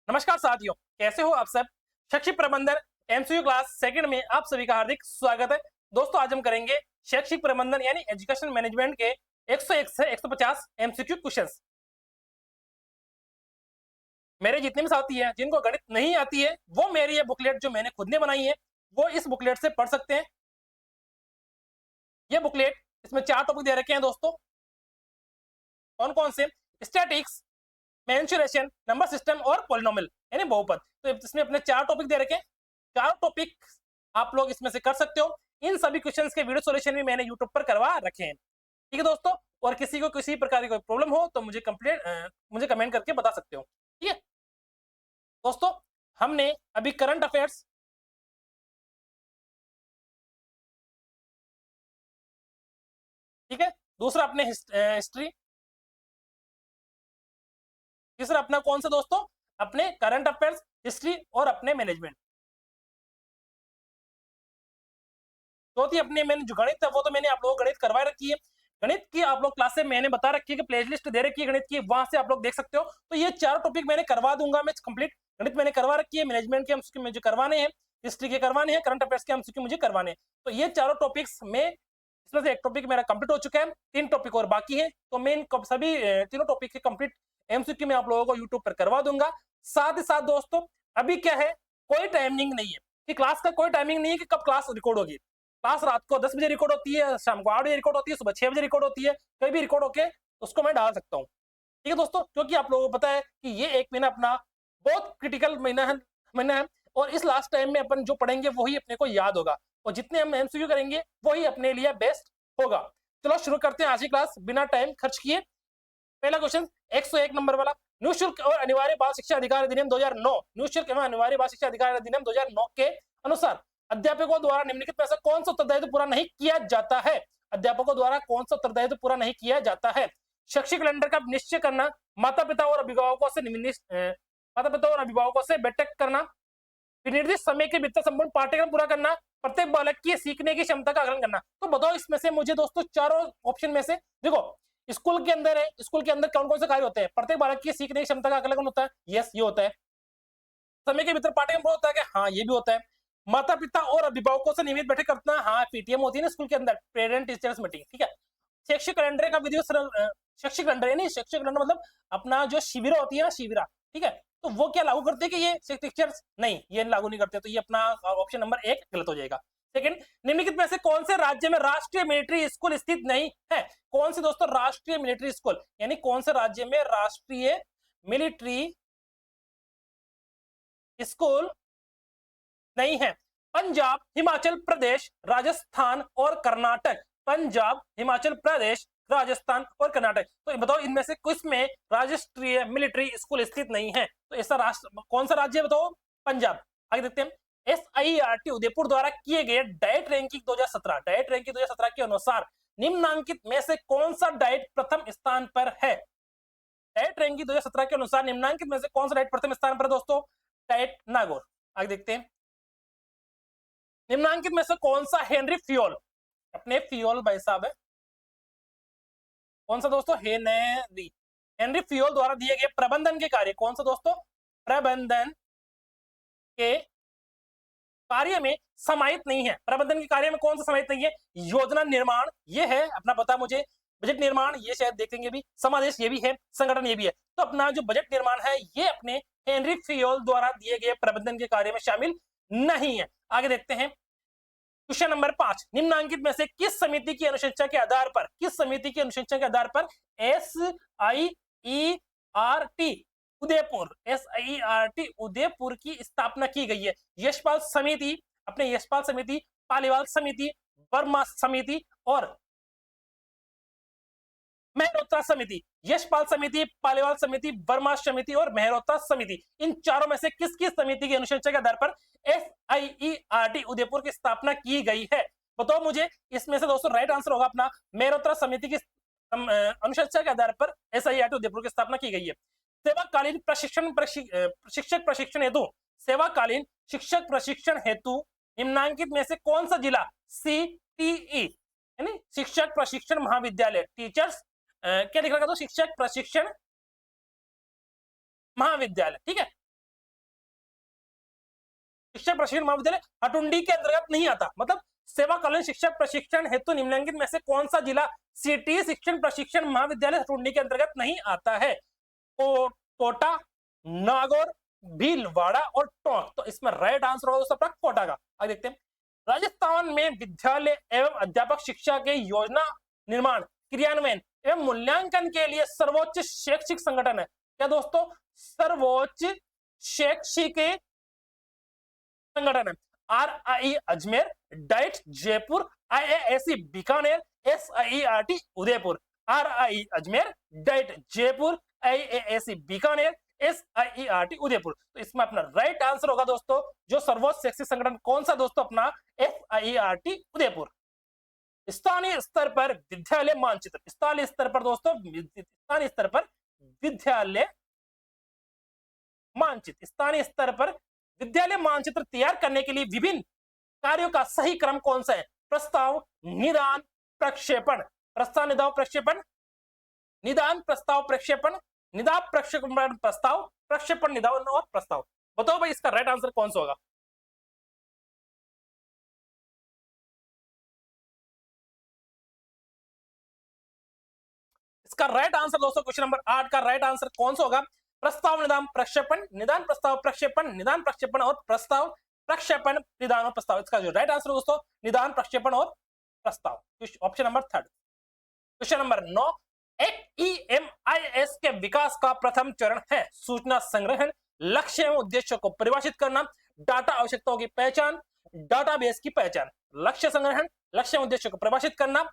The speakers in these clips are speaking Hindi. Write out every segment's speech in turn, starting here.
नमस्कार साथियों, कैसे हो आप सब। शैक्षिक प्रबंधन एमसीक्यू क्लास सेकंड में आप सभी का हार्दिक स्वागत है। दोस्तों, आज हम करेंगे शैक्षिक प्रबंधन यानी एजुकेशन मैनेजमेंट के 101 से 150 एमसीक्यू क्वेश्चंस। मेरे जितने भी साथी हैं जिनको गणित नहीं आती है वो मेरी ये बुकलेट जो मैंने खुद ने बनाई है वो इस बुकलेट से पढ़ सकते हैं। ये बुकलेट, इसमें 4 टॉपिक दे रखे हैं दोस्तों। कौन कौन से? स्टैटिक्स, मेंसुरेशन, नंबर सिस्टम और पॉलिनोमियल यानी बहुपद। तो इसमें अपने 4 टॉपिक दे रखे हैं। 4 टॉपिक आप लोग इसमें से कर सकते हो। इन सभी क्वेश्चंस के वीडियो सॉल्यूशन भी मैंने यूट्यूब पर करवा रखे हैं। ठीक है दोस्तों, और किसी को किसी प्रकार की कोई प्रॉब्लम हो तो मुझे कमेंट करके बता सकते हो। ठीक है दोस्तों, हमने अभी करंट अफेयर्स, ठीक है, दूसरा अपने हिस्ट्री, तीसरा अपना कौन सा दोस्तों, अपने करंट अफेयर्स, हिस्ट्री और अपने मैनेजमेंट। चौथी अपने मैंने जो गणित है वो तो मैंने आप लोगों को गणित करवा रखी है। गणित की आप लोग क्लास से मैंने बता रखी है कि प्लेलिस्ट दे रखी है गणित की, वहां से आप लोग देख सकते हो। तो ये 4 टॉपिक मैंने करवा दूंगा मैं कंप्लीट। गणित मैंने करवा रखी है, मैनेजमेंट के एमसीक्यू मुझे करवाने हैं, हिस्ट्री के करवाने हैं, करंट अफेयर्स के एमसीक्यू मुझे करवाने हैं। तो ये चारों टॉपिक्स में इसमें से एक टॉपिक मेरा कंप्लीट हो चुका है, 3 टॉपिक और बाकी है। तो मैं इन सभी तीनों टॉपिक के कंप्लीट एमसीक्यू में आप लोगों को यूट्यूब पर करवा दूंगा। साथ ही साथ दोस्तों, अभी क्या है, कोई टाइमिंग नहीं है कि क्लास का कोई टाइमिंग नहीं है कि कब क्लास रिकॉर्ड होगी। क्लास रात को 10 बजे रिकॉर्ड होती है, शाम को 8 बजे रिकॉर्ड होती है, सुबह 6 बजे रिकॉर्ड होती है, कहीं भी रिकॉर्ड होके उसको मैं डाल सकता हूँ। ठीक है दोस्तों, क्योंकि आप लोगों को पता है कि ये एक महीना अपना बहुत क्रिटिकल महीना है और इस लास्ट टाइम में अपन जो पढ़ेंगे वही अपने को याद होगा और जितने हम एमसीक्यू करेंगे वही अपने लिए बेस्ट होगा। चलो शुरू करते हैं आज की क्लास बिना टाइम खर्च किए। पहला क्वेश्चन 101 नंबर वाला, निःशुल्क और अनिवार्य बाल शिक्षा अधिकार अधिनियम 2009, निःशुल्क एवं अनिवार्य बाल शिक्षा अधिकार अधिनियम 2009 के अनुसार अध्यापकों द्वारा निम्नलिखित में से कौन सा उत्तरदायित्व पूरा नहीं किया जाता है? अध्यापकों द्वारा कौन सा उत्तरदायित्व पूरा नहीं किया जाता है? शैक्षिक कैलेंडर का निश्चय करना, माता पिता और अभिभावकों से बैठक करना, निर्दिष्ट समय के भीतर संपूर्ण पाठ्यक्रम पूरा करना, प्रत्येक बालक की सीखने की क्षमता का आकलन करना। तो बताओ इसमें से मुझे दोस्तों चारों ऑप्शन में से, देखो स्कूल के अंदर है, स्कूल के अंदर कौन कौन से कार्य होते हैं? प्रत्येक बालक की सीखने की क्षमता का आकलन होता है, यस ये होता है। समय के भीतर पाठ्यक्रम पूरा होता है, हाँ ये भी होता है। माता पिता और अभिभावकों से नियमित बैठक करना, हाँ पीटीएम होती है ना स्कूल के अंदर, पेरेंट टीचर्स मीटिंग, ठीक है। शैक्षिक कैलेंडर का विधि शैक्षिक कैलेंडर यानी शैक्षिक कैलेंडर मतलब अपना जो शिविर होती है ना, शिविरा, ठीक है। तो वो क्या लागू करते हैं कि ये टीचर्स नहीं, ये लागू नहीं करते, तो ये अपना ऑप्शन नंबर 1 गलत हो जाएगा। सेकंड, निम्नलिखित में से कौन से राज्य में राष्ट्रीय मिलिट्री स्कूल स्थित नहीं है? कौन से दोस्तों राष्ट्रीय मिलिट्री स्कूल यानी कौन से राज्य में राष्ट्रीय मिलिट्री स्कूल नहीं है? पंजाब, हिमाचल प्रदेश, राजस्थान और कर्नाटक। पंजाब, हिमाचल प्रदेश, राजस्थान और कर्नाटक। तो बताओ इनमें से किस में राष्ट्रीय मिलिट्री स्कूल स्थित नहीं है? तो ऐसा राष्ट्र कौन सा राज्य है बताओ? पंजाब। आगे देखते हैं, एसआईआरटी उदयपुर द्वारा किए गए डाइट रैंकिंग 2017 के अनुसार निम्नांकित में से कौन सा डाइट प्रथम स्थान पर है? डाइट रैंकिंग 2017 के अनुसार निम्नांकित में से कौन सा डाइट प्रथम स्थान पर है दोस्तों? डाइट नागौर। आगे देखते हैं, निम्नांकित में से कौन सा हेनरी फ्योल, अपने फ्योल भाई साहब है, कौन सा दोस्तों? हेनरी फ्योल द्वारा दिए गए प्रबंधन के कार्य, कौन सा दोस्तों? प्रबंधन के कार्य में समाहित नहीं है। प्रबंधन के कार्य में कौन सा समाहित नहीं है? योजना निर्माण ये है अपना, पता मुझे। बजट निर्माण ये शायद देखेंगे भी, समादेश ये भी है, संगठन ये भी है। तो अपना जो बजट निर्माण है ये अपने हेनरी फ्योल द्वारा दिए गए प्रबंधन के कार्य में शामिल नहीं है। आगे देखते हैं, क्वेश्चन नंबर 5, निम्नांकित में से किस समिति की अनुशंसा के आधार पर, एस आई ई उदयपुर की स्थापना की गई है? यशपाल समिति, अपने यशपाल समिति, पालीवाल समिति, वर्मा समिति और मेहरोत्रा समिति। यशपाल समिति, पालीवाल समिति, वर्मा समिति और मेहरोत्रा समिति, इन चारों में से किसकी समिति की अनुशंसा के आधार पर एसआईईआरटी उदयपुर की स्थापना की गई है? बताओ मुझे इसमें से दोस्तों राइट आंसर होगा अपना मेहरोत्रा समिति की अनुशंसा के आधार पर एसआईईआरटी उदयपुर की स्थापना की गई है। सेवाकालीन शिक्षक प्रशिक्षण हेतु, सेवाकालीन शिक्षक प्रशिक्षण हेतु निम्नांकित में से कौन सा जिला सीटीई यानी शिक्षक प्रशिक्षण महाविद्यालय, टीचर्स क्या लिख रखा? तो शिक्षक प्रशिक्षण महाविद्यालय, ठीक है। शिक्षक प्रशिक्षण महाविद्यालय हटुंडी के अंतर्गत नहीं आता। मतलब सेवाकालीन शिक्षक प्रशिक्षण हेतु निम्नलिखित में से कौन सा जिला सिटी शिक्षण प्रशिक्षण महाविद्यालय हटुंडी के अंतर्गत नहीं आता है? कोटा, नागौर, भीलवाड़ा और टोंक। तो इसमें राइट आंसर होगा दोस्तों अपना कोटा का। आगे देखते हैं, राजस्थान में विद्यालय एवं अध्यापक शिक्षा के योजना निर्माण, क्रियान्वयन एवं मूल्यांकन के लिए सर्वोच्च शैक्षिक संगठन है। क्या दोस्तों? सर्वोच्च शैक्षिक संगठन है। RIE Ajmer, diet Jaipur, IISc Bikaner, SIERT Udaipur. RIE Ajmer, diet Jaipur, IISc Bikaner, SIERT Udaipur. तो इसमें अपना राइट आंसर होगा दोस्तों जो सर्वोच्च शैक्षिक संगठन कौन सा दोस्तों? अपना SIERT उदयपुर। स्थानीय स्तर पर विद्यालय मानचित्र, स्थानीय स्तर पर दोस्तों, स्थानीय स्तर पर विद्यालय मानचित्र, स्थानीय स्तर पर विद्यालय मानचित्र तैयार करने के लिए विभिन्न कार्यों का सही क्रम कौन सा है? प्रस्ताव, निदान, प्रक्षेपण। प्रस्ताव, निदान, प्रक्षेपण, निदान, प्रस्ताव, प्रक्षेपण, निदान, प्रक्षेपण, प्रस्ताव, प्रक्षेपण, निदान और प्रस्ताव। बताओ भाई इसका राइट आंसर कौन सा होगा? इसका राइट आंसर दोस्तों क्वेश्चन नंबर 8 का राइट आंसर कौन सा होगा? प्रस्ताव, निदान, प्रक्षेपण, निदान, प्रस्ताव, प्रक्षेपण, निदान, प्रक्षेपण और प्रस्ताव, प्रक्षेपण, निदान और प्रस्ताव। इसका जो राइट आंसर दोस्तों निदान, प्रक्षेपण और प्रस्ताव। Option number 3। Question number 9, EMIS के विकास का प्रथम चरण है सूचना संग्रहण, लक्ष्य एवं उद्देश्यों को परिभाषित करना, डाटा आवश्यकताओं की पहचान, डाटाबेस की पहचान। लक्ष्य संग्रहण, लक्ष्य एवं उद्देश्यों को परिभाषित करना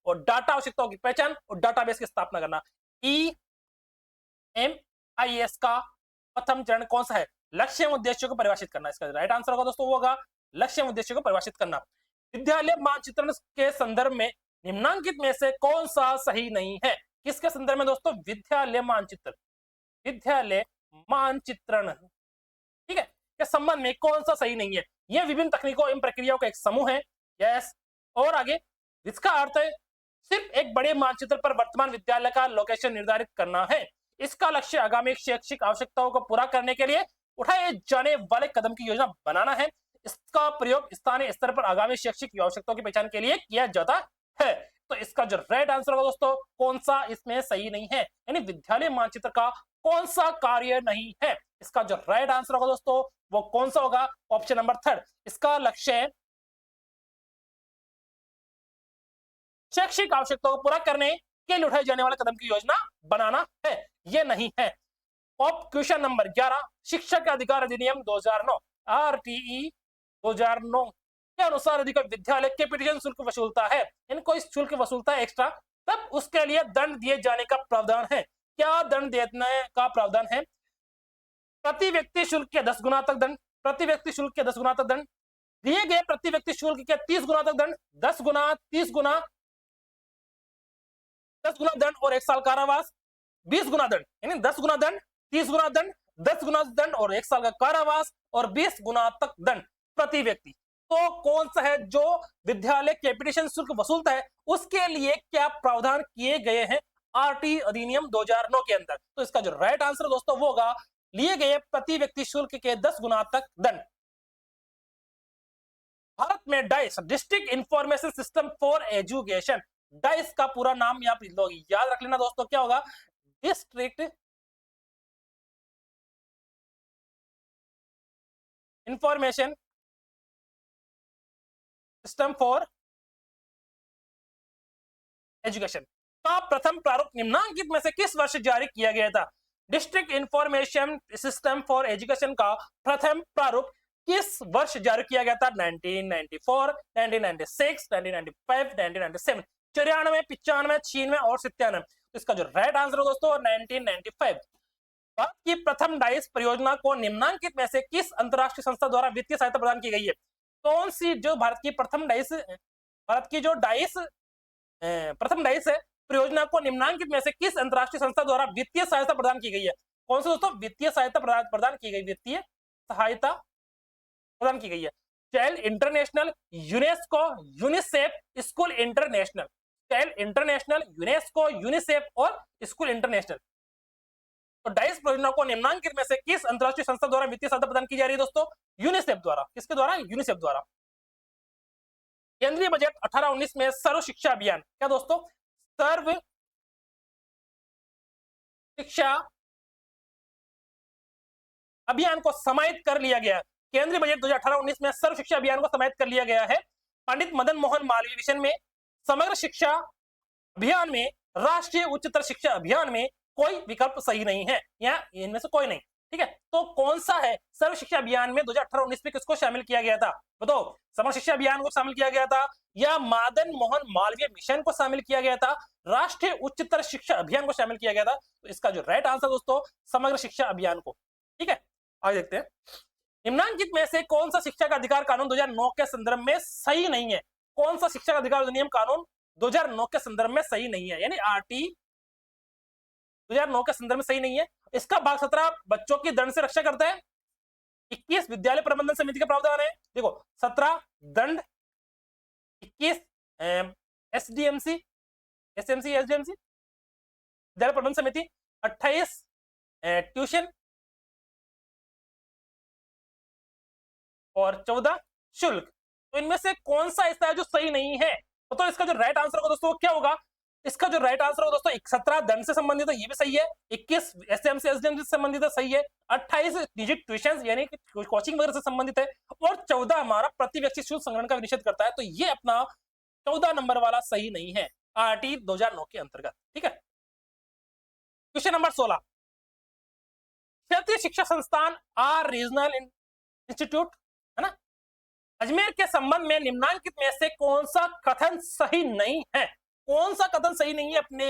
और डाटा आवश्यकताओं की पहचान और डाटाबेस की स्थापना करना। EMIS का प्रथम चरण कौन सा है? लक्ष्य एवं उद्देश्यों को परिभाषित करना। इसका राइट आंसर होगा दोस्तों वो होगा लक्ष्य एवं उद्देश्यों को परिभाषित करना। विद्यालय मानचित्रण के संदर्भ में निम्नांकित में से कौन सा सही नहीं है? किसके संदर्भ में दोस्तों? विद्यालय मानचित्र, विद्यालय मानचित्रण, ठीक है, के संबंध में कौन सा सही नहीं है? यह विभिन्न तकनीकों एवं प्रक्रियाओं का एक समूह है। यस। और आगे, इसका अर्थ है सिर्फ एक बड़े मानचित्र पर वर्तमान विद्यालय का लोकेशन निर्धारित करना है। इसका लक्ष्य आगामी शैक्षिक आवश्यकताओं को पूरा करने के लिए उठाए जाने वाले कदम की योजना बनाना है। इसका प्रयोग स्थानीय स्तर पर आगामी शैक्षिक आवश्यकताओं की पहचान के लिए किया जाता है। तो इसका जो राइट आंसर होगा दोस्तों कौन सा इसमें सही नहीं है? यानी विद्यालय मानचित्र का कौन सा कार्य नहीं है? इसका जो राइट आंसर होगा दोस्तों वो कौन सा होगा? Option number 3। इसका लक्ष्य शैक्षिक आवश्यकताओं को पूरा करने के लिए उठाए जाने वाले कदम की योजना बनाना है, ये नहीं है। क्वेश्चन नंबर 11, शिक्षक अधिकार अधिनियम 2009 RTE 2009 के अनुसार यदि कोई विद्यालय कैपिटेशन शुल्क वसूलता है, इनको इस शुल्क वसूलता है एक्स्ट्रा, तब उसके लिए दंड दिए जाने का प्रावधान है। क्या दंड देने का प्रावधान है? प्रति व्यक्ति शुल्क के 10 गुना तक दंड, प्रति व्यक्ति शुल्क के 10 गुना तक दंड, दिए गए प्रति व्यक्ति शुल्क के 30 गुना तक दंड, 10 गुना, 30 गुना, 10 गुना दंड और 1 साल कारावास, 20 गुना दंड, यानी 10 गुना दंड, 30 गुना दंड, 10 गुना दंड और 1 साल का कारावास और 20 गुना तक दंड प्रति व्यक्ति। तो कौन सा है जो विद्यालय कैपिटेशन शुल्क वसूलता है, उसके लिए क्या प्रावधान किए गए हैं RT अधिनियम 2009 के अंदर? तो इसका जो राइट आंसर दोस्तों वो होगा लिए गए प्रति व्यक्ति शुल्क के 10 गुना तक दंड। भारत में dice, district information system for education, dice का पूरा नाम आप याद रख लेना दोस्तों, क्या होगा? District information system for education का प्रथम प्रारूप निम्नांकित में से किस वर्ष जारी किया गया था? District information system for education का प्रथम प्रारूप किस वर्ष जारी किया गया था? 1994, 1996, 1995, 1997, 94, 95, 96 और 97। तो इसका जो राइट आंसर है दोस्तों 1995। भारत की प्रथम डाइस परियोजना को निम्नांकित में से किस अंतरराष्ट्रीय संस्था द्वारा वित्तीय सहायता प्रदान की गई है? कौन सी जो भारत की प्रथम डाइस, भारत की जो डाइस प्रथम डाइस है परियोजना को निम्नांकित में से किस अंतरराष्ट्रीय संस्था द्वारा वित्तीय सहायता प्रदान की गई है? कौन सी दोस्तों वित्तीय सहायता प्रदान की गई? वित्तीय सहायता प्रदान की गई है। Child international, UNESCO, UNICEF, school international, child international, UNESCO, UNICEF और स्कूल इंटरनेशनल। तो डाइस परियोजना को निम्नांकित में से किस अंतरराष्ट्रीय संस्था द्वारा वित्तीय सहायता प्रदान की जा रही है दोस्तों? यूनिसेफ द्वारा। किसके द्वारा? यूनिसेफ द्वारा। केंद्रीय बजट 18-19 में सर्व शिक्षा अभियान, क्या दोस्तों? सर्व शिक्षा अभियान को समाहित कर लिया गया। केंद्रीय बजट 2018-19 में सर्व शिक्षा अभियान को समाहित कर लिया गया है। पंडित मदन मोहन मालवीय मिशन में, समग्र शिक्षा अभियान में, राष्ट्रीय उच्चतर शिक्षा अभियान में कोई विकल्प सही नहीं है, या इनमें से कोई नहीं। ठीक है, तो कौन सा है? सर्व शिक्षा अभियान में 2018-19 में किसको शामिल किया गया था? बताओ, समग्र शिक्षा अभियान को शामिल किया गया था, या मदन मोहन मालवीय मिशन को शामिल किया गया था, राष्ट्रीय उच्चतर शिक्षा अभियान को शामिल किया गया था? तो इसका जो राइट आंसर दोस्तों, समग्र शिक्षा अभियान को। ठीक है, आगे देखते हैं। निम्नलिखित में से कौन सा शिक्षा का अधिकार कानून 2009 के संदर्भ में सही नहीं है? कौन सा शिक्षा का अधिकार अधिनियम कानून 2009 के संदर्भ में सही नहीं है, यानी आरटी 2009 के संदर्भ में सही नहीं है? इसका भाग 17 बच्चों की दंड से रक्षा करता है। 21 विद्यालय प्रबंधन समिति के प्रावधान है। देखो, 17 दंड, 21 एसडीएमसी, एसएमसी, एसडीएमसी विद्यालय प्रबंधन समिति, 28 ट्यूशन और 14 शुल्क। तो इनमें से कौन सा ऐसा है जो सही नहीं है? तो इसका जो राइट आंसर होगा दोस्तों क्या होगा? इसका जो राइट आंसर होगा दोस्तों, 17 दंड से संबंधित है, ये भी सही है। 21 एसएमसी एसडीएमसी से संबंधित है, सही है। 28 निजी ट्यूशन यानी कि कोचिंग वगैरह से संबंधित है, और 14 हमारा प्रति व्यक्ति शुल्क संग्रहण का निषेध करता है। तो ये अपना 14 नंबर वाला सही नहीं है आरटी 2009 के अंतर्गत। ठीक है, क्वेश्चन नंबर 16, क्षेत्रीय शिक्षा संस्थान आर रीजनल इंस्टीट्यूट, है ना, अजमेर के संबंध में निम्नलिखित में से कौन सा कथन सही नहीं है? कौन सा कथन सही नहीं है अपने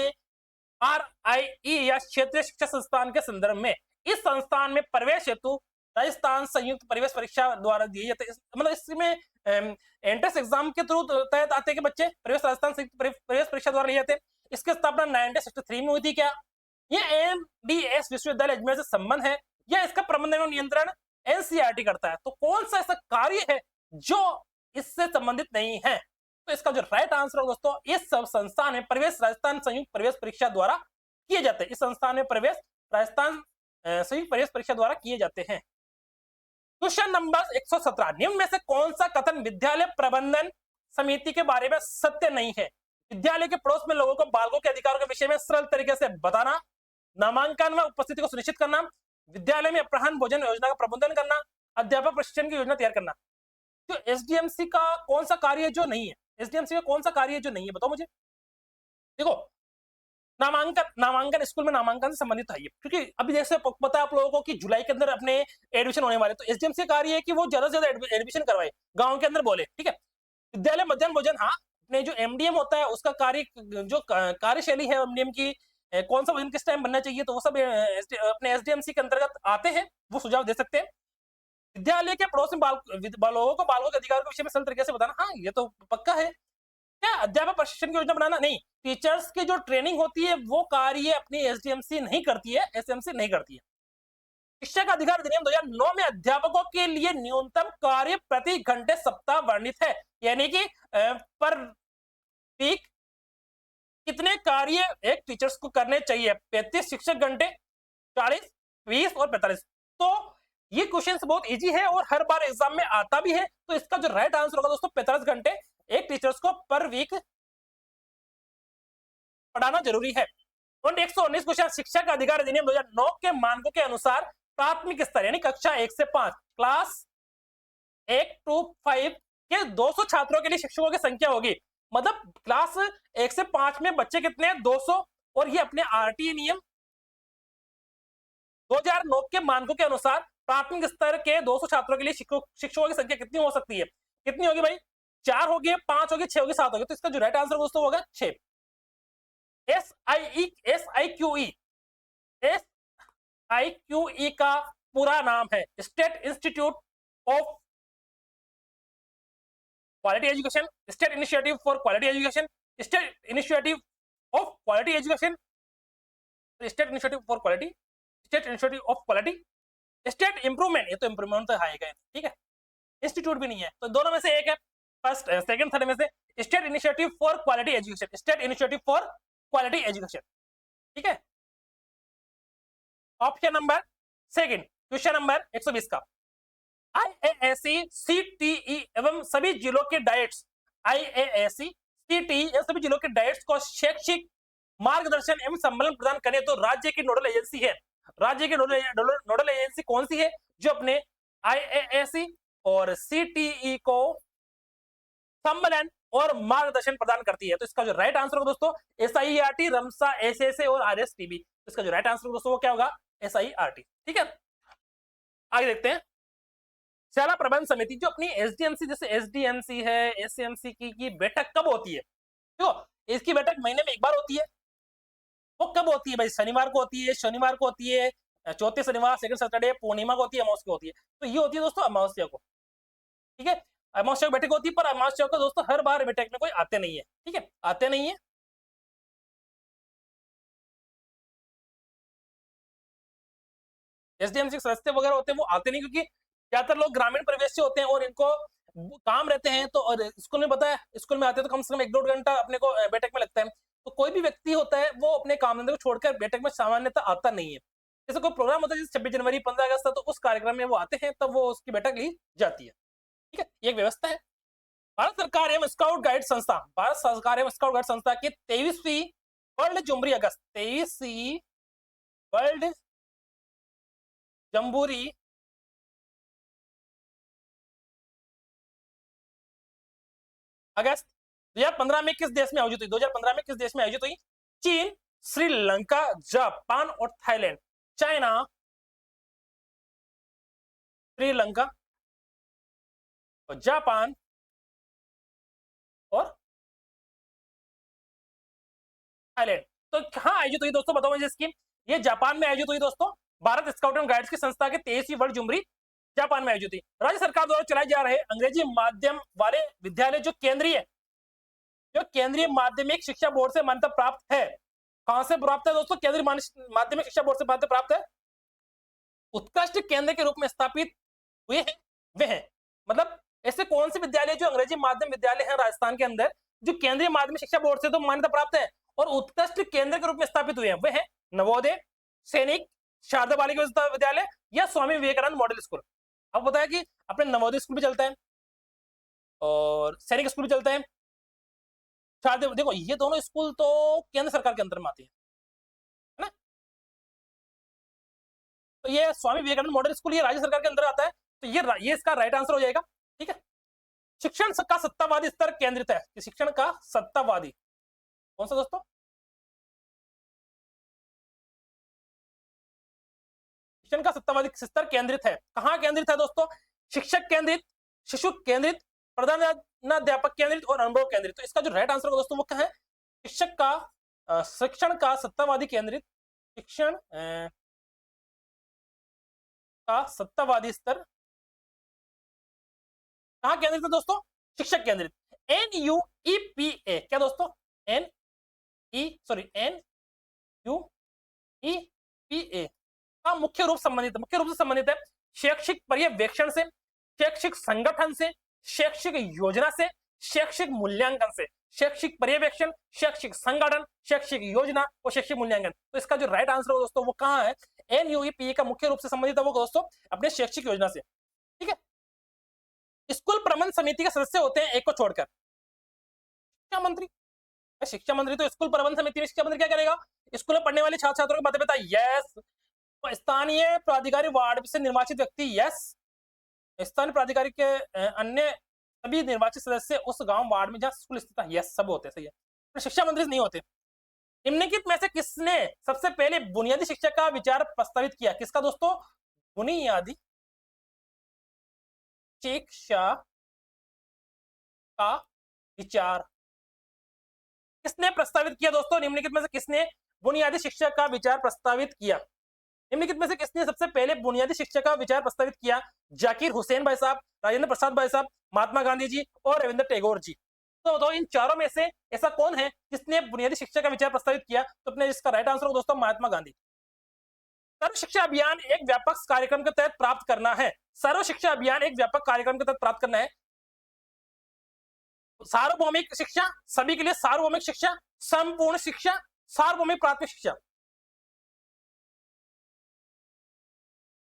RIE या क्षेत्रीय शिक्षा संस्थान के संदर्भ में? इस संस्थान में प्रवेश हेतु राजस्थान संयुक्त प्रवेश परीक्षा द्वारा दिए जाते, मतलब इसमें एंट्रेंस एग्जाम के थ्रू तहत आते के बच्चे प्रवेश राजस्थान संयुक्त प्रवेश परीक्षा द्वारा लिए जाते हैं। इसकी स्थापना 1963 में हुई थी। क्या ये MDS विश्वविद्यालय अजमेर से संबंध है, या इसका प्रबंधन एवं नियंत्रण NCERT करता है? तो कौन सा ऐसा कार्य है जो इससे संबंधित नहीं है? तो इसका जो राइट आंसर है दोस्तों, इस सब संस्थान में प्रवेश राजस्थान संयुक्त प्रवेश परीक्षा द्वारा किए जाते हैं। इस संस्थान में प्रवेश राजस्थान संयुक्त प्रवेश परीक्षा द्वारा किए जाते हैं। क्वेश्चन नंबर 117, निम्न में से कौन सा कथन विद्यालय प्रबंधन समिति के बारे में सत्य नहीं है? विद्यालय के पड़ोस में लोगों को बालकों के अधिकारों के विषय में सरल तरीके से बताना, नामांकन में उपस्थिति को सुनिश्चित करना, विद्यालय में अपराह्न भोजन योजना का प्रबंधन करना, अध्यापक प्रशिक्षण की योजना तैयार करना। तो एसडीएमसी का कौन सा कार्य जो नहीं है? एसडीएमसी का कौन सा कार्य जो नहीं है, बताओ मुझे। देखो, नामांकन स्कूल में नामांकन से संबंधित है, क्योंकि अभी जैसे पता है आप लोगों को कि जुलाई के अंदर अपने एडमिशन होने वाले, तो एसडीएमसी का कार्य है कि वो ज्यादा से ज्यादा एडमिशन करवाए, गांव के अंदर बोले। ठीक है, विद्यालय मध्याह्न भोजन, हाँ, अपने जो एमडीएम होता है उसका कार्य, जो कार्यशैली है एमडीएम की, कौन सा भोजन किस टाइम बनना चाहिए, तो वो सब अपने एसडीएमसी के अंतर्गत आते हैं, वो सुझाव दे सकते हैं। विद्यालय के पड़ोस में लोगों को बालकों के अधिकार के विषय में सरल तरीके से बताना, हाँ ये तो पक्का है। क्या अध्यापक प्रशिक्षण की योजना बनाना? नहीं, टीचर्स की जो ट्रेनिंग होती है वो कार्य अपनी एसडीएमसी नहीं करती है, एसएमसी नहीं करती है। शिक्षा का अधिकार अधिनियम 2009 में अध्यापकों के लिए न्यूनतम कार्य प्रति घंटे सप्ताह वर्णित है, यानी कि पर वीक कितने कार्य एक टीचर्स को करने चाहिए? 35 शिक्षक घंटे, 40, 20 और 45। तो ये क्वेश्चन बहुत इजी है और हर बार एग्जाम में आता भी है। तो इसका जो राइट आंसर होगा दोस्तों, 45 घंटे एक टीचर्स को पर वीक पढ़ाना जरूरी है। और 119 क्वेश्चन, शिक्षा का अधिकार अधिनियम 2009 के मानकों के अनुसार प्राथमिक स्तर यानी कक्षा 1 से 5, क्लास 1 to 5 के 200 छात्रों के लिए शिक्षकों की संख्या होगी। मतलब क्लास 1 से 5 में बच्चे कितने हैं? 200। और ये अपने आरटीए नियम 2009 के मानकों के अनुसार प्राथमिक स्तर के 200 छात्रों के लिए शिक्षकों की संख्या कितनी हो सकती है? कितनी होगी भाई? 4 होगी, 5 होगी, 6 होगी, 7 होगी। तो इसका जो राइट आंसर दोस्तों होगा 6। SIQE का पूरा नाम है state institute of quality education, state initiative for quality education, state initiative of quality education, state initiative for quality, state initiative of quality, state improvement, ये तो इंप्रूवमेंट तो आएगा। ठीक है, इंस्टीट्यूट भी नहीं है, तो दोनों में से एक है, फर्स्ट सेकंड थर्ड में से state initiative for quality education, state initiative for quality education. ठीक है, option number second, question number 120 का IAAC, CTE एवं सभी जिलों के डाइट्स, IAAC, CTE एवं सभी जिलों के डाइट्स को शैक्षिक मार्गदर्शन एवं सम्मेलन प्रदान करें तो राज्य की नोडल एजेंसी है। राज्य की नोडल एजेंसी कौन सी है? जो अपने IAAC और CTE को सम्मेलन और मार्गदर्शन प्रदान करती है। तो इसका जो राइट आंसर होगा दोस्तों SIERT, रमसा, SSA और RSTB। इसका जो राइट आंसर दोस्तों वो क्या होगा? SIERT। ठीक है, आगे देखते हैं। शाला प्रबंध समिति जो अपनी SDMC, जैसे SDMC है, SCMC की बैठक कब होती है? तो इसकी बैठक महीने में एक बार होती है। वो कब होती है भाई? शनिवार को होती है, शनिवार को होती है, चौथे शनिवार, सेकंड सैटरडे, पूर्णिमा को होती है, अमावस्या को होती है। तो ये होती है दोस्तों अमावस्या को। ठीक है, अमावस्या को बैठक होती है, पर अमावस्या को दोस्तों हर बार बैठक में कोई आते नहीं है। ठीक है, आते नहीं है। SDMC सदस्य वगैरह होते हैं वो आते नहीं, क्योंकि ज्यादातर लोग ग्रामीण परिवेश से होते हैं और इनको काम रहते हैं। तो और स्कूल में बताया, स्कूल में आते हैं तो कम से कम 1-1.5 घंटा अपने को बैठक में लगता है। तो कोई भी व्यक्ति होता है वो अपने काम धंधे को छोड़कर बैठक में सामान्यतः आता नहीं है। जैसे कोई प्रोग्राम होता है जैसे 26 जनवरी, 15 अगस्त, तो उस कार्यक्रम में वो आते हैं, तब वो उसकी बैठक ली जाती है। ठीक है, ये एक व्यवस्था है। भारत सरकार एवं स्काउट गाइड संस्था, भारत सरकार एवं स्काउट गाइड संस्था की 23वीं वर्ल्ड जुमरी अगस्त, 23वीं वर्ल्ड जम्बूरी अगस्त 2015 में किस देश में आयोजित हुई? 2015 में किस देश में आयोजित हुई? चीन, श्रीलंका, जापान और थाईलैंड। चाइना, श्रीलंका और जापान और थाईलैंड। तो कहां आयोजित हुई दोस्तों? बताओ मुझे इसकी। ये जापान में आयोजित हुई दोस्तों। भारत स्काउट एंड गाइड्स की संस्था के 23वीं वर्ल्ड जुमरी जापान में आयोजित हुई। राज्य सरकार द्वारा चलाए जा रहे अंग्रेजी माध्यम वाले विद्यालय जो केंद्रीय माध्यमिक शिक्षा बोर्ड से मान्यता प्राप्त है, कहां से प्राप्त है दोस्तों? केंद्रीय माध्यमिक शिक्षा बोर्ड से मान्यता प्राप्त है, उत्कृष्ट केंद्र के रूप में स्थापित हुए हैं वे हैं। मतलब ऐसे कौन से विद्यालय जो अंग्रेजी माध्यम विद्यालय हैं राजस्थान के अंदर, जो केंद्रीय माध्यमिक शिक्षा बोर्ड से तो मान्यता प्राप्त है और उत्कृष्ट केंद्र के रूप में स्थापित हुए हैं, वे हैं नवोदय, सैनिक, शारदा बालिका विद्यालय या स्वामी विवेकानंद मॉडल स्कूल। अब बताया कि अपने नवोदय स्कूल भी चलता है और सैनिक स्कूल भी चलता है। शारदा, देखो ये दोनों स्कूल तो केंद्र सरकार के अंदर में आती है ना। तो ये स्वामी विवेकानंद मॉडल स्कूल ये राज्य सरकार के अंदर आता है। तो ये इसका राइट आंसर हो जाएगा। ठीक है, शिक्षण का सत्तावादी स्तर केंद्रित है। शिक्षण का सत्तावादी कौन सा दोस्तों? शिक्षण का सत्तावादी स्तर केंद्रित है। कहां केंद्रित है दोस्तों? शिक्षक केंद्रित, शिशु केंद्रित, प्रधानाध्यापक केंद्रित और अनुभव केंद्रित। तो इसका जो राइट आंसर होगा दोस्तों वो क्या है? शिक्षण का सत्तावादी केंद्रित, शिक्षण का सत्तावादी स्तर कहां केंद्रित है दोस्तों? शिक्षक केंद्रित। NUEPA क्या दोस्तों? NUEPA का मुख्य रूप से संबंधित है शैक्षिक पर्यवेक्षण से, शैक्षिक संगठन से, शैक्षिक योजना से, शैक्षिक मूल्यांकन से। शैक्षिक पर्यवेक्षण, शैक्षिक संगठन, शैक्षिक योजना और शैक्षिक मूल्यांकन। तो इसका जो राइट आंसर है दोस्तों वो कहां है? NUEPA का मुख्य रूप से संबंधित है वो दोस्तों अपने शैक्षिक योजना से। ठीक है, स्कूल प्रबंध समिति के सदस्य होते हैं एक को छोड़कर शिक्षा मंत्री। शिक्षा मंत्री तो स्कूल प्रबंध समिति में शिक्षा मंत्री क्या करेगा? स्कूल में पढ़ने वाले छात्र छात्रों की माता पिता, यस। स्थानीय प्राधिकारी वार्ड से निर्वाचित व्यक्ति, यस। स्थानीय प्राधिकारी के अन्य सभी निर्वाचित सदस्य उस गांव वार्ड में जहां स्कूल स्थित है, यस सब होते हैं। सही है, तो शिक्षा मंत्री नहीं होते। निम्नलिखित में से किसने सबसे पहले बुनियादी शिक्षा का विचार प्रस्तावित किया? किसका दोस्तों? बुनियादी शिक्षा का विचार किसने प्रस्तावित किया दोस्तों? निम्नलिखित में से किसने बुनियादी शिक्षा का विचार प्रस्तावित किया? निम्नलिखित में से किसने सबसे पहले बुनियादी शिक्षा का विचार प्रस्तावित किया? जाकिर हुसैन भाई साहब, राजेंद्र प्रसाद भाई साहब, महात्मा गांधी जी और रविंद्र टैगोर जी। तो इन चारों में से ऐसा कौन है जिसने बुनियादी शिक्षा का विचार प्रस्तावित किया? तो अपने इसका राइट आंसर हो दोस्तों महात्मा गांधी। सर्व शिक्षा अभियान एक व्यापक कार्यक्रम के तहत प्राप्त करना है। सर्व शिक्षा अभियान एक व्यापक कार्यक्रम के तहत प्राप्त करना है सार्वभौमिक शिक्षा, सभी के लिए सार्वभौमिक शिक्षा, संपूर्ण शिक्षा, सार्वभौमिक प्राथमिक शिक्षा।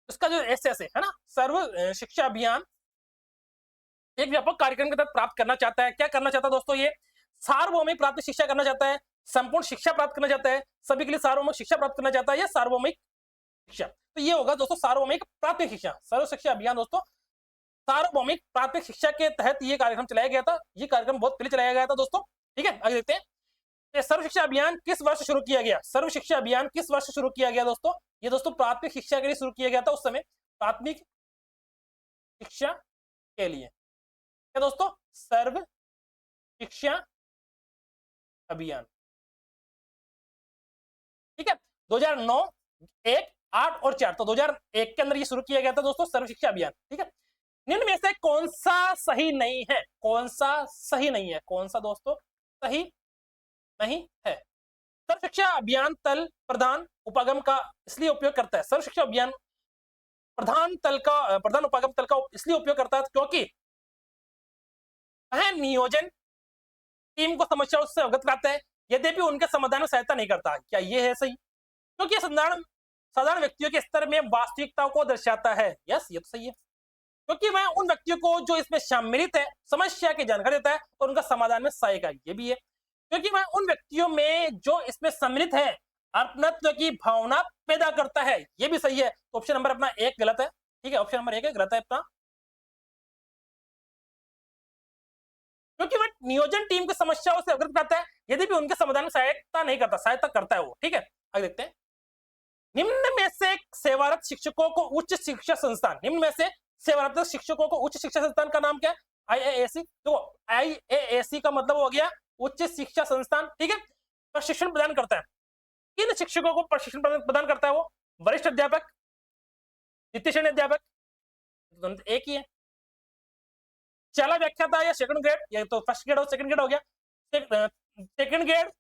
इसका जो एस है ना, सर्व शिक्षा अभियान एक व्यापक कार्यक्रम के तहत प्राप्त करना चाहता है। क्या करना चाहता है दोस्तों? ये सार्वभौमिक प्राथमिक शिक्षा करना चाहता है, संपूर्ण शिक्षा प्राप्त करना चाहता है, सभी के लिए सार्वभौमिक शिक्षा प्राप्त करना चाहता है, या सार्वभौमिक शिक्षा। तो ये होगा दोस्तों सार्वभौमिक प्राथमिक शिक्षा, सर्व शिक्षा अभियान। दोस्तों सार्वभौमिक प्राथमिक शिक्षा के तहत ये कार्यक्रम चलाया गया था। ये कार्यक्रम बहुत पहले चलाया गया था दोस्तों। ठीक है, आगे देखते हैं सर्व शिक्षा अभियान किस वर्ष शुरू किया गया। सर्व शिक्षा अभियान किस वर्ष शुरू किया गया दोस्तों? ये दोस्तों प्राथमिक शिक्षा के लिए शुरू किया गया था उस समय, प्राथमिक शिक्षा के लिए। क्या दोस्तों? सर्व शिक्षा अभियान। ठीक है, 2009, 1, 8 और 4, तो 2001 के अंदर ये शुरू किया गया था दोस्तों सर्व शिक्षा अभियान। ठीक है, निम्न में से कौन सा सही नहीं है? कौन सा सही नहीं है? कौन सा दोस्तों सही नहीं है? सर्व शिक्षा अभियान तल प्रधान उपागम का इसलिए उपयोग करता है। सर्व शिक्षा अभियान प्रधान उपागम तल का इसलिए उपयोग करता है क्योंकि वह नियोजन टीम को समस्याओं से अवगत कराता है, यद्यपि उनके समाधान में सहायता नहीं करता। क्या ये है सही? क्योंकि साधारण व्यक्तियों के स्तर में वास्तविकता को दर्शाता है। यस, ये तो सही है, क्योंकि वह उन व्यक्तियों को जो इसमें सम्मिलित है समस्या की जानकारी देता है और उनका समाधान में सहायक है। ये भी है, क्योंकि वह उन व्यक्तियों में जो इसमें सम्मिलित है अपनत्व की भावना पैदा करता है। ये भी सही है। तो ऑप्शन नंबर अपना 1 गलत है। ठीक है, ऑप्शन नंबर 1 गलत है अपना, क्योंकि वह नियोजन टीम की समस्याओं से अवगत कराता है, यद्यपि उनके समाधान में सहायता नहीं करता, सहायता करता है वो। ठीक है, आगे देखते हैं। निम्न में से सेवारत शिक्षकों को उच्च शिक्षा संस्थान, निम्न में से सेवारत शिक्षकों को उच्च शिक्षा संस्थान का नाम क्या है? आईएएसी। तो आईएएसी का मतलब हो गया उच्च शिक्षा संस्थान। ठीक है, प्रशिक्षण प्रदान करता है। किन शिक्षकों को प्रशिक्षण प्रदान करता है वो? वरिष्ठ अध्यापक, द्वितीय श्रेणी अध्यापक, एक ही है। चला व्याख्याता या सेकंड ग्रेड, ये तो फर्स्ट ग्रेड और सेकंड ग्रेड हो गया। सेकंड ग्रेड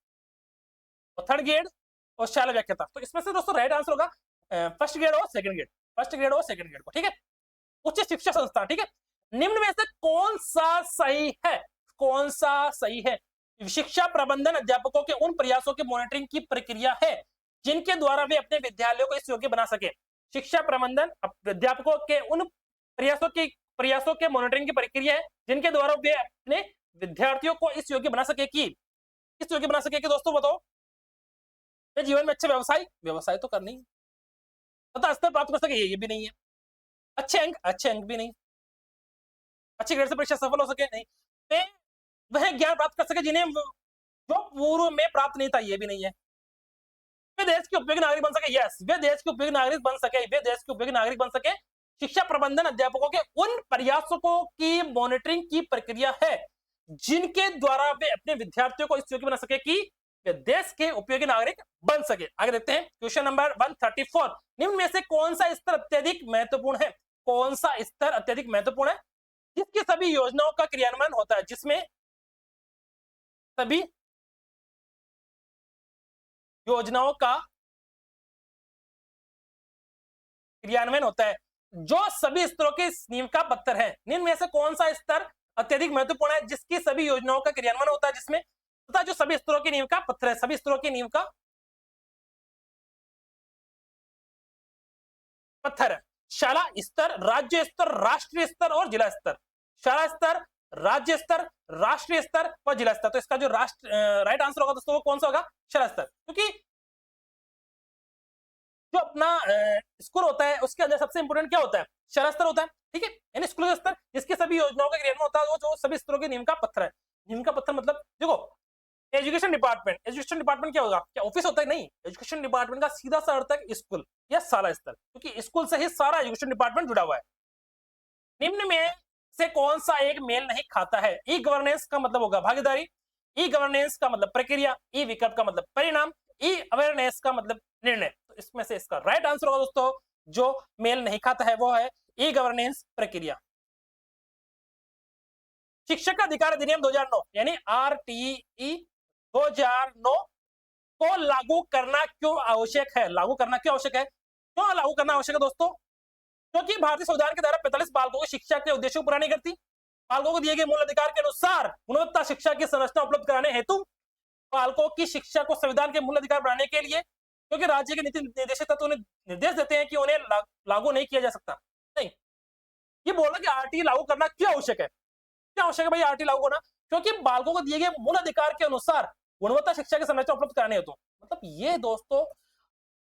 और थर्ड ग्रेड और शाला व्याख्याता। तो इसमें से दोस्तों राइट आंसर होगा फर्स्ट ग्रेड और सेकंड ग्रेड, फर्स्ट ग्रेड और सेकंड ग्रेड को। ठीक है, उच्च शिक्षा संस्थान। ठीक है, निम्न में से कौन सा सही है? कौन सा सही है? शिक्षा प्रबंधन अध्यापकों के उन प्रयासों की मॉनिटरिंग की प्रक्रिया है जिनके द्वारा वे अपने विद्यालयों को इस योग्य बना सके। शिक्षा प्रबंधन अध्यापकों के उन प्रयासों के मॉनिटरिंग की प्रक्रिया है जिनके द्वारा वे अपने विद्यार्थियों को इस योग्य बना सके कि दोस्तों बताओ, वे जीवन में अच्छे व्यवसाय तो करनी है, तथा स्तर प्राप्त कर सके, ये भी नहीं है। अच्छे अंक भी नहीं, अच्छे ग्रेड से परीक्षा सफल हो सके, नहीं। वह ज्ञान प्राप्त कर सके जिन्हें जो पूर्व में प्राप्त नहीं था, ये भी नहीं है। वे देश के उपयोगी नागरिक बन सके, यस, वे देश के उपयोगी नागरिक बन सके। शिक्षा प्रबंधन अध्यापकों के उन प्रयासों की मॉनिटरिंग की प्रक्रिया है जिनके द्वारा वे अपने विद्यार्थियों को इस योग्य बना सके कि वे देश के उपयोगी नागरिक बन सके। आगे देखते हैं क्वेश्चन नंबर 134। निम्न में से कौन सा स्तर अत्यधिक महत्वपूर्ण है? कौन सा स्तर अत्यधिक महत्वपूर्ण है? जिसकी सभी योजनाओं का क्रियान्वयन होता है, जिसमें सभी योजनाओं का क्रियान्वयन होता है, जो सभी स्तरों के नींव का पत्थर है। निम्न में से कौन सा स्तर अत्यधिक महत्वपूर्ण है जिसकी सभी योजनाओं का क्रियान्वयन होता है, जिसमें तथा जो सभी स्तरों की नींव का पत्थर है, सभी स्तरों की नींव का पत्थर है। शाला स्तर, राज्य स्तर, राष्ट्रीय स्तर और जिला स्तर। शाला स्तर, राज्य स्तर, राष्ट्रीय स्तर और जिला स्तर। तो इसका जो राइट आंसर होगा दोस्तों वो कौन सा होगा? शाला स्तर, क्योंकि जो अपना स्कूल होता है उसके अंदर सबसे इंपोर्टेंट क्या होता है? शाला स्तर होता है। ठीक है, यानी स्कूल का स्तर जिसके सभी योजनाओं का क्रियान्वयन होता है, वो जो सभी स्तरों के नींव का पत्थर है। नींव का पत्थर मतलब देखो, एजुकेशन डिपार्टमेंट क्या होगा? क्या ऑफिस होता है? नहीं, एजुकेशन डिपार्टमेंट का सीधा सा अर्थ है स्कूल या शाला स्तर, क्योंकि स्कूल से ही सारा एजुकेशन डिपार्टमेंट जुड़ा हुआ है। निम्न में से कौन सा एक मेल नहीं खाता है? ई गवर्नेंस का मतलब होगा भागीदारी, ई गवर्नेंस का मतलब प्रक्रिया, ई विकल्प का मतलब परिणाम, ई अवेयरनेस का मतलब निर्णय। तो इसमें से इसका राइट आंसर होगा दोस्तों जो मेल नहीं खाता है वो है ई गवर्नेंस प्रक्रिया। शिक्षक अधिकार अधिनियम 2009 यानी आरटीई 2009 को लागू करना क्यों आवश्यक है? लागू करना क्यों आवश्यक है? क्यों लागू करना आवश्यक है दोस्तों? क्योंकि भारतीय संविधान की धारा 45 बालकों की शिक्षा के उद्देश्यों को पूरा नहीं करती। बालकों को दिए गए मूल अधिकार के अनुसार गुणवत्ता शिक्षा की संरचना उपलब्ध कराने हेतु बालकों की शिक्षा को संविधान के मूल अधिकार बनाने के लिए क्योंकि राज्य के नीति निर्देशक तत्व उन्हें निर्देश देते हैं कि उन्हें लागू नहीं किया जा सकता। नहीं, ये बोल रहा कि आरटी लागू करना क्यों आवश्यक है? क्या आवश्यक है भाई आरटी लागू करना? क्योंकि बालकों को दिए गए मूल अधिकार के अनुसार गुणवत्ता शिक्षा की संरचना उपलब्ध कराने हेतु, मतलब ये दोस्तों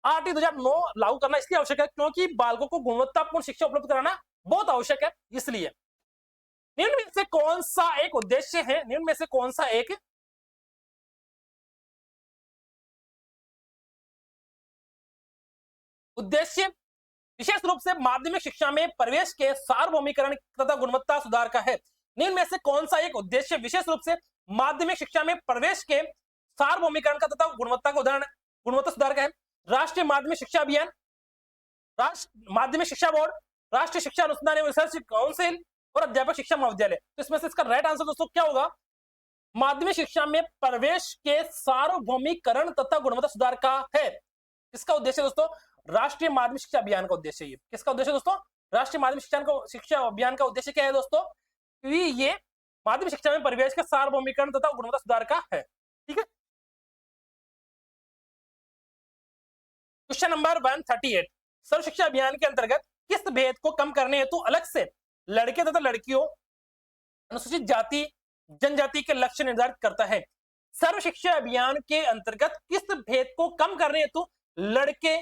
आरटी 2009 लागू करना इसलिए आवश्यक है क्योंकि बालकों को गुणवत्तापूर्ण शिक्षा उपलब्ध कराना बहुत आवश्यक है। इसलिए निम्न में से कौन सा एक उद्देश्य है, निम्न में से कौन सा एक उद्देश्य विशेष रूप से माध्यमिक शिक्षा में प्रवेश के सार्वभौमिकरण तथा गुणवत्ता सुधार का है? निम्न में से कौन सा एक उद्देश्य विशेष रूप से माध्यमिक शिक्षा में प्रवेश के सार्वभौमिकरण का तथा गुणवत्ता सुधार का है? राष्ट्रीय माध्यमिक शिक्षा अभियान, राष्ट्र माध्यमिक शिक्षा बोर्ड, राष्ट्रीय शिक्षा अनुसंधान एवं रिसर्च काउंसिल और अध्यापक शिक्षा महाविद्यालय। तो इसमें से इसका राइट आंसर दोस्तों क्या होगा? माध्यमिक शिक्षा में प्रवेश के सार्वभौमिकरण तथा गुणवत्ता सुधार का है। इसका उद्देश्य दोस्तों राष्ट्रीय माध्यमिक शिक्षा अभियान का उद्देश्य। ये किसका उद्देश्य दोस्तों? राष्ट्रीय माध्यमिक शिक्षा अभियान का उद्देश्य क्या है दोस्तों? ये माध्यमिक शिक्षा में प्रवेश के सार्वभौमिकरण तथा गुणवत्ता सुधार का है। ठीक है, क्वेश्चन नंबर 138, सर्व शिक्षा अभियान के अंतर्गत किस भेद को कम करने हेतु अलग से लड़के तथा लड़कियों, अनुसूचित जाति, जनजाति के लक्ष्य निर्धारित करता है? सर्व शिक्षा अभियान के अंतर्गत किस भेद को कम करने हेतु लड़के,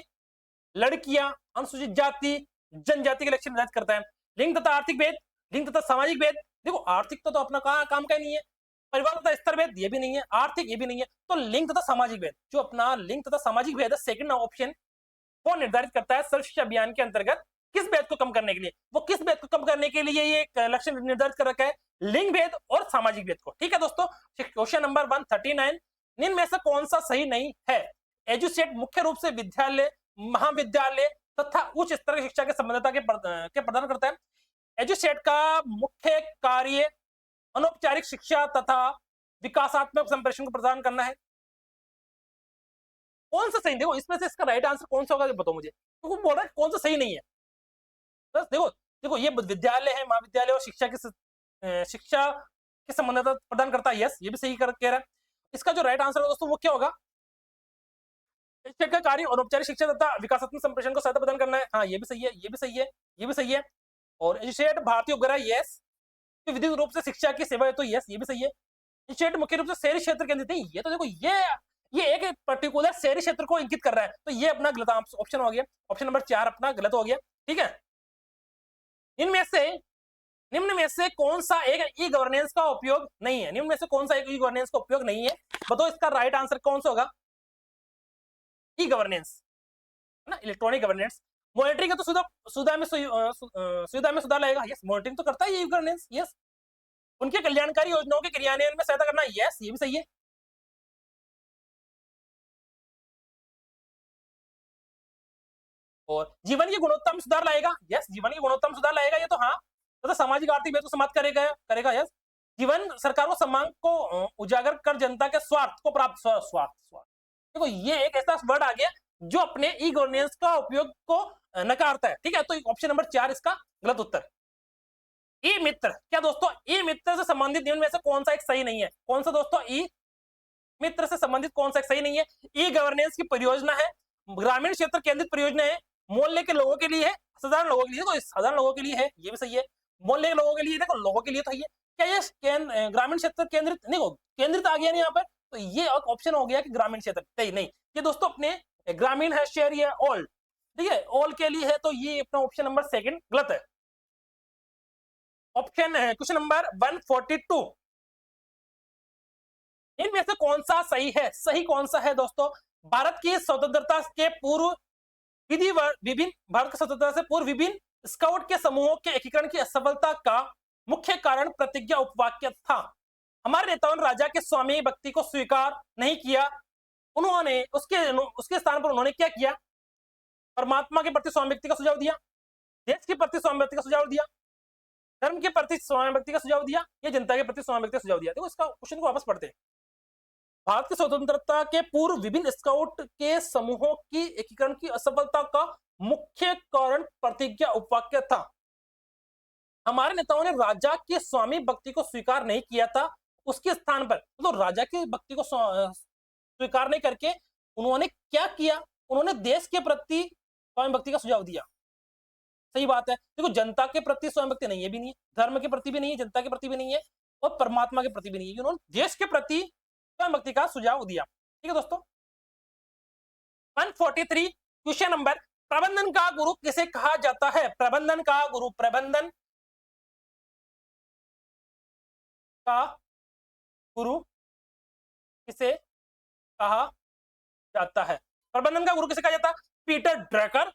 लड़कियां, अनुसूचित जाति, जनजाति के लक्ष्य निर्धारित करता है? लिंग तथा आर्थिक भेद, लिंग तथा सामाजिक भेद। देखो आर्थिक तो अपना काम का नहीं है, परिवार तथा स्तर भेद ये भी नहीं है, आर्थिक ये भी नहीं है, तो लिंग तथा सामाजिक भेद, जो अपना लिंग तथा सामाजिक भेद है सेकंड ऑप्शन वो निर्धारित करता है सर्व शिक्षा अभियान के अंतर्गत किस भेद को कम करने के लिए। वो किस भेद को कम करने के लिए ये लक्ष्य निर्धारित कर रखा है? लिंग भेद और सामाजिक भेद को। ठीक है दोस्तों, क्वेश्चन नंबर 139, निम्न में से कौन सा सही नहीं है? एजुसेट मुख्य रूप से विद्यालय, महाविद्यालय तथा उच्च स्तर की शिक्षा के संबद्धता के प्रदान करता है। एजुसेट का मुख्य कार्य अनौपचारिक शिक्षा तथा विकासात्मक संप्रेषण को प्रदान करना है। कौन सा सही? देखो इसमें से इसका राइट आंसर कौन सा होगा बताओ मुझे, क्योंकि बोल रहा है कौन सा सही नहीं है। बस देखो देखो ये विद्यालय है, महाविद्यालय और शिक्षा के संबंध प्रदान करता है। यस, ये भी सही कह रहा है। इसका जो राइट आंसर है दोस्तों वो क्या होगा? एजुसेट का कार्य अनौपचारिक शिक्षा तथा विकासात्मक संप्रेषण को सहायता प्रदान करना है। हाँ ये भी सही है, ये भी सही है, ये भी सही है। और एजुसेट भारतीय उपग्रह, यस। विधिक रूप से शिक्षा की सेवा है, तो यस ये भी सही है। एजुसेट मुख्य रूप से शहरी क्षेत्र केंद्रित है, ये तो देखो ये एक पर्टिकुलर शहरी क्षेत्र को इंगित कर रहा है, तो ये अपना गलत ऑप्शन हो गया, ऑप्शन नंबर 4 अपना गलत हो गया। ठीक है, निम्न में से कौन सा एक ई गवर्नेंस का उपयोग नहीं है? निम्न में से कौन सा एक ई गवर्नेंस का उपयोग नहीं है? बताओ इसका राइट आंसर कौन सा होगा? ई गवर्नेंस है ना, इलेक्ट्रॉनिक गवर्नेंस। मॉनिटरिंग है तो सुविधा में सुधार लाएगा। यस, मॉनिटरिंग तो करता है ये ई गवर्नेंस। यस, उनके कल्याणकारी योजनाओं के क्रियान्वयन में सहायता करना। यस, ये भी सही है। और जीवन की गुणवत्ता में सुधार लाएगा। यस, जीवन की गुणवत्ता में सुधार लाएगा ये तो। हाँ, तो सामाजिक आर्थिक भेद को समाप्त करेगा। यस, जीवन सरकार को सम्मान को उजागर कर जनता के स्वार्थ को प्राप्त स्वार्थ देखो ये एक ऐसा वर्ड आ गया जो अपने ई गवर्नेंस का उपयोग को नकारता है। ठीक है, तो ऑप्शन नंबर 4 इसका गलत उत्तर। ई मित्र, क्या दोस्तों ई मित्र से संबंधित निम्न में से कौन सा एक सही नहीं है? कौन सा दोस्तों ई मित्र से संबंधित कौन सा एक सही नहीं है? ई गवर्नेंस की परियोजना है, ग्रामीण क्षेत्र केंद्रित परियोजना है, मोहल्ले के लोगों के लिए है, साधारण लोगों के लिए। तो साधारण लोगों के लिए है, ये भी सही है। मोहल्ले के लोगों के लिए, देखो लोगों के लिए तो है। क्या ये ग्रामीण क्षेत्र केंद्रित? देखो केंद्रित आ गया नहीं यहाँ पर, तो ये ऑप्शन हो गया कि ग्रामीण क्षेत्र नहीं। ये दोस्तों अपने ग्रामीण है, शहरी है, ऑल। ठीक है, ऑल के लिए है, तो ये अपना ऑप्शन नंबर 2 गलत है। ऑप्शन है क्वेश्चन नंबर 142, इनमें से कौन सा सही है? सही कौन सा है दोस्तों? भारत की स्वतंत्रता के पूर्व भारत की स्वतंत्रता से पूर्व विभिन्न स्काउट के समूहों के एकीकरण की असफलता का मुख्य कारण प्रतिज्ञा उपवाक्य था। हमारे नेताओं ने राजा के स्वामी भक्ति को स्वीकार नहीं किया। उन्होंने उसके स्थान पर उन्होंने क्या किया? परमात्मा के प्रति स्वामी भक्ति का सुझाव दिया, देश के प्रति स्वामी भक्ति का सुझाव दिया, धर्म के प्रति स्वामी भक्ति का सुझाव दिया, या जनता के प्रति स्वामी भक्ति का सुझाव दिया। देखो इसका क्वेश्चन को वापस पढ़ते हैं। भारत की स्वतंत्रता के पूर्व विभिन्न स्काउट के समूहों की एकीकरण की असफलता का मुख्य कारण प्रतिज्ञा उपवाक्य था। हमारे नेताओं ने राजा के स्वामी भक्ति को स्वीकार नहीं किया था, उसके स्थान पर तो राजा की भक्ति को स्वीकार नहीं करके उन्होंने क्या किया? उन्होंने देश के प्रति स्वामी भक्ति का सुझाव दिया। सही बात है, देखो जनता के प्रति स्वामी भक्ति नहीं है, भी नहीं है, धर्म के प्रति भी नहीं है, जनता के प्रति भी नहीं है, और परमात्मा के प्रति भी नहीं है, उन्होंने देश के प्रति स्वामी भक्ति का सुझाव दिया। ठीक है दोस्तों, 143 क्वेश्चन नंबर, प्रबंधन का गुरु किसे कहा जाता है? प्रबंधन का गुरु, प्रबंधन का गुरु किसे कहा जाता है? प्रबंधन का गुरु किसे कहा जाता है? पीटर ड्रकर,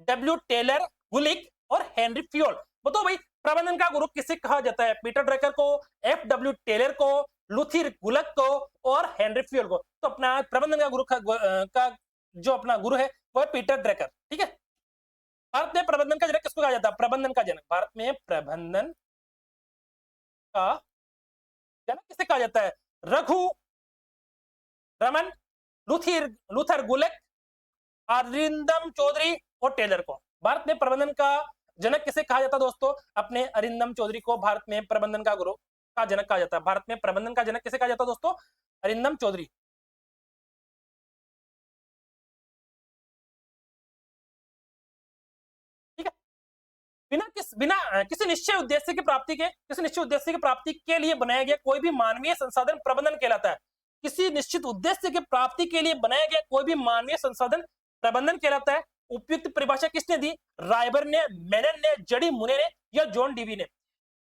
डब्ल्यू टेलर गुलिक और हेनरी फ्योल। बताओ भाई, प्रबंधन का गुरु किसे कहा जाता है? पीटर ड्रकर को, एफ डब्ल्यू टेलर को, लुथिर गुलक को और हेनरी फ्योल को। तो अपना प्रबंधन का गुरु का जो अपना गुरु है वो है पीटर ड्रकर। ठीक है, भारत में प्रबंधन का जनक किसको कहा जाता है? प्रबंधन का जनक, भारत में प्रबंधन का जनक किसे कहा जाता है? रघु रमन, लुथर गुलेक, अरिंदम चौधरी और टेलर को। भारत में प्रबंधन का जनक किसे कहा जाता है दोस्तों? अपने अरिंदम चौधरी को भारत में प्रबंधन का गुरु का जनक कहा जाता है। भारत में प्रबंधन का जनक किसे कहा जाता है दोस्तों? अरिंदम चौधरी। ठीक है, बिना किसी निश्चय उद्देश्य की प्राप्ति के, किसी निश्चित उद्देश्य की प्राप्ति के लिए बनाया गया कोई भी मानवीय संसाधन प्रबंधन कहलाता है। किसी निश्चित उद्देश्य की प्राप्ति के लिए बनाया गया कोई भी मानवीय संसाधन प्रबंधन कहलाता है। उपयुक्त परिभाषा किसने दी? रायबर ने, मेनन ने, जडी मुने ने या जॉन डीवी ने?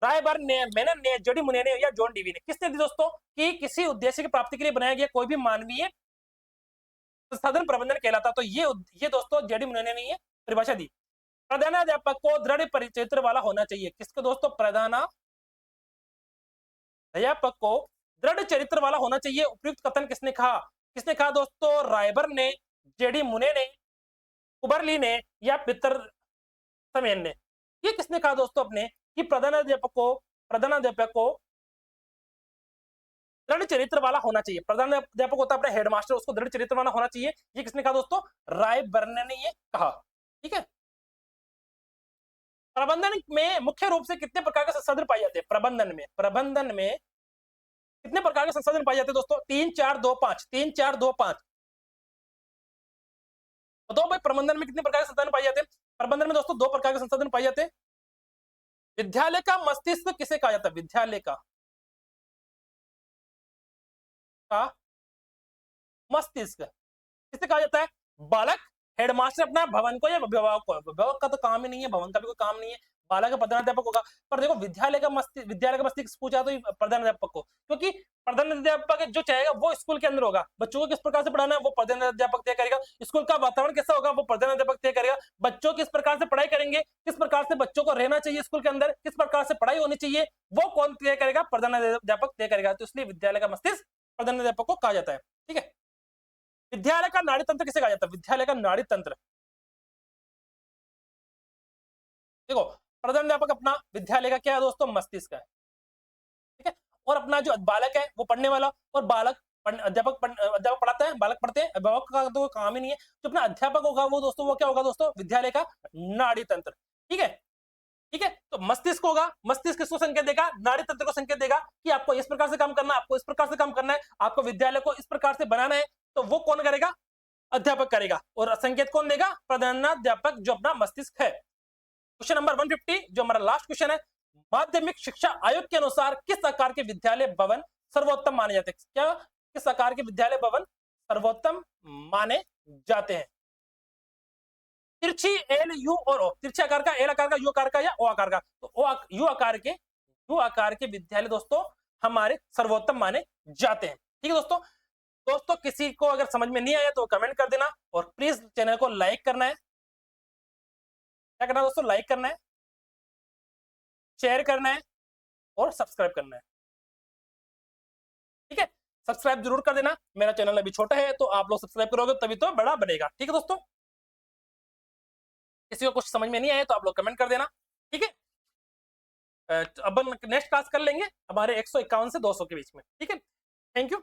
रायबर ने, मेनन ने, जडी मुने ने या जॉन डीवी ने? किसने दी दोस्तों? कि किसी उद्देश्य की प्राप्ति के लिए बनाया गया कोई भी मानवीय संसाधन प्रबंधन कहलाता। तो ये दोस्तों जडी मुने ने ये परिभाषा दी। प्रधानाध्यापक को दृढ़ परिचय वाला होना चाहिए। किसको दोस्तों? प्रधानाध्यापक को दृढ़ चरित्र वाला होना चाहिए। उपयुक्त कथन किसने कहा? किसने कहा दोस्तों? रायबर ने, जेडी मुने ने, कुबरली ने या पितर समेन ने? ये किसने कहा दोस्तों अपने कि प्रधानाध्यापक को दृढ़ चरित्र वाला होना चाहिए। प्रधानाध्यापक होता है अपना हेडमास्टर, उसको दृढ़ चरित्र वाला होना चाहिए। ये किसने कहा दोस्तों? रायबर्न ने ये कहा। ठीक है, प्रबंधन में मुख्य रूप से कितने प्रकार के संसाधन पाए जाते हैं? प्रबंधन में कितने प्रकार के संसाधन पाए जाते हैं दोस्तों? 3 4 2 5, 3 4 2 5। बताओ भाई, प्रबंधन में कितने प्रकार के संसाधन पाए जाते हैं? प्रबंधन में दोस्तों 2 प्रकार के संसाधन पाए जाते हैं। विद्यालय का मस्तिष्क किसे कहा जाता है? विद्यालय का मस्तिष्क किसे कहा जाता है? बालक, हेडमास्टर अपना, भवन को या अभिभावक को? अभिभावक का तो काम ही नहीं है, भवन का भी कोई काम नहीं है, बालक का प्रधानाध्यापक होगा। पर देखो विद्यालय का मस्तिष्क पूछा तो प्रधानाध्यापक को, क्योंकि प्रधानाध्यापक जो चाहेगा वो स्कूल के अंदर होगा। बच्चों को किस प्रकार से पढ़ाना है वो प्रधानाध्यापक तय करेगा। स्कूल का वातावरण कैसा होगा वो प्रधानाध्यापक तय करेगा। बच्चों किस प्रकार से पढ़ाई करेंगे, किस प्रकार से बच्चों को रहना चाहिए स्कूल के अंदर, किस प्रकार से पढ़ाई होनी चाहिए, वो कौन तय करेगा? प्रधानाध्यापक तय करेगा। तो इसलिए विद्यालय का मस्तिष्क प्रधानाध्यापक को कहा जाता है। ठीक है, विद्यालय का नाड़ी तंत्र किसे कहा जाता है? विद्यालय का नाड़ी तंत्र, देखो प्रधानाध्यापक अपना विद्यालय का क्या है दोस्तों? मस्तिष्क है। ठीक है, और अपना जो बालक है वो पढ़ने वाला, और अध्यापक पढ़ाता है, बालक पढ़ते हैं, अभिभावक का तो काम ही नहीं है। जो अपना अध्यापक होगा वो दोस्तों, वो क्या होगा दोस्तों? विद्यालय का नाड़ी तंत्र। ठीक है, ठीक है, तो मस्तिष्क होगा, मस्तिष्क किसको संकेत देगा? नाड़ी तंत्र को संकेत देगा कि आपको इस प्रकार से काम करना है, आपको इस प्रकार से काम करना है, आपको विद्यालय को इस प्रकार से बनाना है। तो वो कौन करेगा? अध्यापक करेगा। और संकेत कौन देगा? प्रधानाध्यापक, जो अपना मस्तिष्क है। क्वेश्चन नंबर 150 जो हमारा लास्ट क्वेश्चन है, माध्यमिक शिक्षा आयोग के अनुसार किस आकार के विद्यालय भवन सर्वोत्तम माने जाते हैं? क्या किस आकार के विद्यालय भवन सर्वोत्तम माने जाते हैं? तिरछी, एल, यू और ओ। तिरछे आकार का, एल आकार का, यू आकार का या ओ आकार का? तो यू आकार के विद्यालय दोस्तों हमारे सर्वोत्तम माने जाते हैं। ठीक है दोस्तों, किसी को अगर समझ में नहीं आया तो कमेंट कर देना, और प्लीज चैनल को लाइक करना है। क्या करना है दोस्तों? लाइक करना है, शेयर करना है और सब्सक्राइब करना है। ठीक है, सब्सक्राइब जरूर कर देना। मेरा चैनल अभी छोटा है, तो आप लोग सब्सक्राइब करोगे तभी तो बड़ा बनेगा। ठीक है दोस्तों, किसी को कुछ समझ में नहीं आया तो आप लोग कमेंट कर देना। ठीक है, अब नेक्स्ट क्लास कर लेंगे हमारे 151 से 200 के बीच में। ठीक है, थैंक यू।